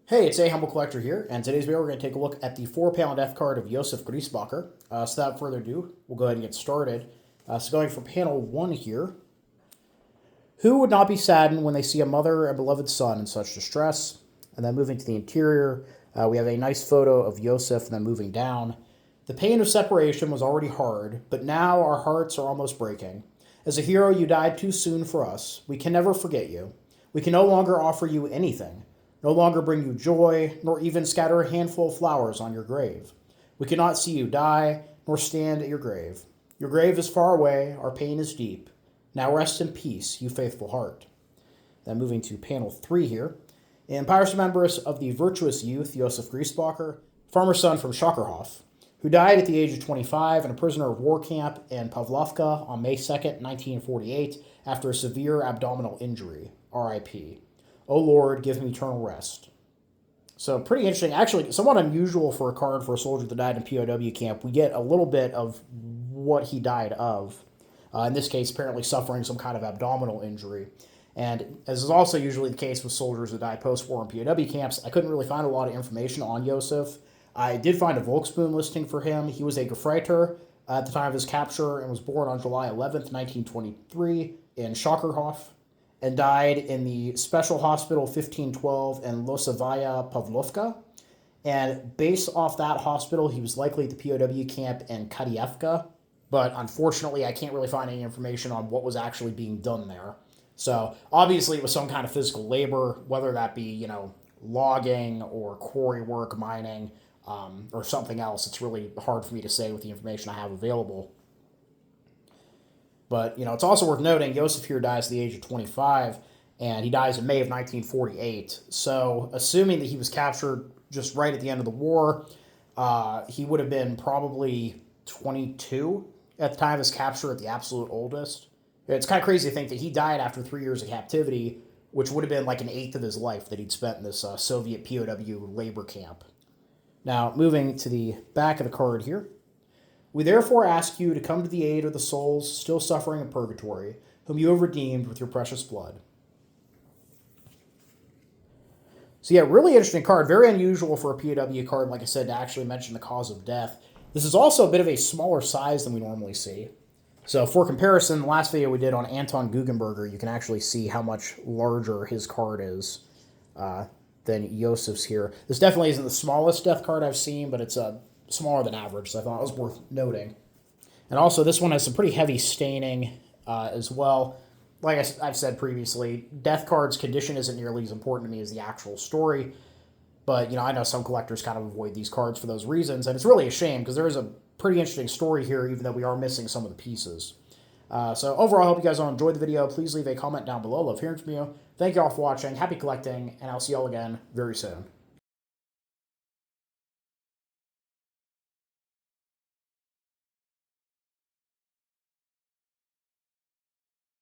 Hey, it's A Humble Collector here, and today's video we're going to take a look at the 4-pound F card of Josef Griesbacher. So without further ado, we'll go ahead and get started. So going for panel 1 here. Who would not be saddened when they see a mother and beloved son in such distress? And then moving to the interior, we have a nice photo of Josef and then moving down. The pain of separation was already hard, but now our hearts are almost breaking. As a hero, you died too soon for us. We can never forget you. We can no longer offer you anything. No longer bring you joy, nor even scatter a handful of flowers on your grave. We cannot see you die, nor stand at your grave. Your grave is far away, our pain is deep. Now rest in peace, you faithful heart. Then moving to panel 3 here. In pious remembrance of the virtuous youth, Josef Griesbacher, farmer's son from Schacherhof, who died at the age of 25 in a prisoner of war camp in Pawlowka on May 2nd, 1948, after a severe abdominal injury. R.I.P. O Lord, give him eternal rest. So pretty interesting. Actually, somewhat unusual for a card for a soldier that died in POW camp. We get a little bit of what he died of. In this case, apparently suffering some kind of abdominal injury. And as is also usually the case with soldiers that die post-war in POW camps, I couldn't really find a lot of information on Josef. I did find a Volksboon listing for him. He was a Gefreiter at the time of his capture and was born on July 11th, 1923 in Schacherhof, and died in the Special Hospital 1512 in Losowaya Pawlowka. And based off that hospital, he was likely at the POW camp in Kadievka. But unfortunately, I can't really find any information on what was actually being done there. So obviously it was some kind of physical labor, whether that be, logging or quarry work, mining, or something else. It's really hard for me to say with the information I have available. But, it's also worth noting, Josef here dies at the age of 25, and he dies in May of 1948. So, assuming that he was captured just right at the end of the war, he would have been probably 22 at the time of his capture at the absolute oldest. It's kind of crazy to think that he died after 3 years of captivity, which would have been like an eighth of his life that he'd spent in this Soviet POW labor camp. Now, moving to the back of the card here. We therefore ask you to come to the aid of the souls still suffering in purgatory, whom you have redeemed with your precious blood. So yeah, really interesting card. Very unusual for a POW card, like I said, to actually mention the cause of death. This is also a bit of a smaller size than we normally see. So for comparison, the last video we did on Anton Guggenberger, you can actually see how much larger his card is than Josef's here. This definitely isn't the smallest death card I've seen, but it's smaller than average, so I thought it was worth noting. And also, this one has some pretty heavy staining as well. Like I've said previously, death card's condition isn't nearly as important to me as the actual story. But, I know some collectors kind of avoid these cards for those reasons, and it's really a shame because there is a pretty interesting story here, even though we are missing some of the pieces. So overall, I hope you guys all enjoyed the video. Please leave a comment down below. Love hearing from you. Thank you all for watching. Happy collecting, and I'll see you all again very soon.